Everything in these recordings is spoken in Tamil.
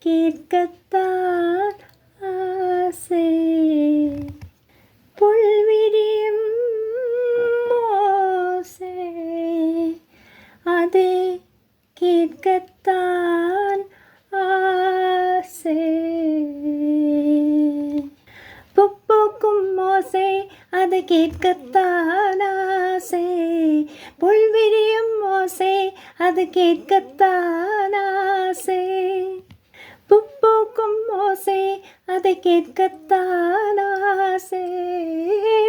கேட்கத்தான் ஆசை. புல்விரியும் ஓசை அதை கேட்கத்தான் ஆசை. பூக்கும் ஓசை அதை கேட்கத்தான் ஆசை. புல்விரியும் ஓசை அது கேட்கத்தான் ஆசை. பூக்கும் ஓசை அதை கேட்கத்தான் ஆசை.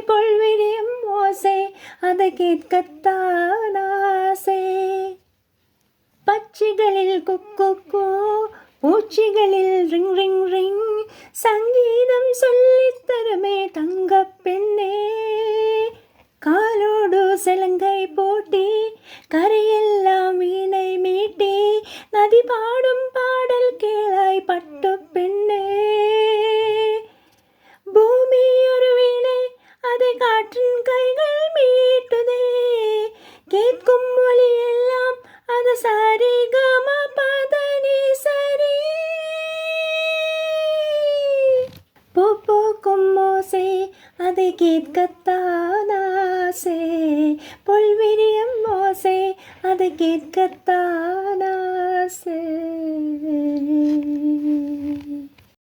புல்விரியும் ஓசை அதை கேட்கத்தான் ஆசை. பட்சிகளில் குக்கு, பூச்சிகளில் ரிங் ரிங் ரிங், சங்கீதம் சொல்லித் தருமே தங்கப் பெண்ணே. காலோடு சிலங்கை போட்டி, கரையெல்லாம் வீணை மீட்டி, நதி பாடும் பாடல் கேளாய் பட்டு பெண்ணே. பூமி ஒரு வீணை அதை காற்றின் கைகள் மீட்டுதே. கேட்கும் மொழி எல்லாம் அது சரி கம பதனி சரி. பூக்கும் ஓசை அதை கேட்கத்தான் ஆசை. புல்விரியும் ஓசை அதை கேட்கத்தான்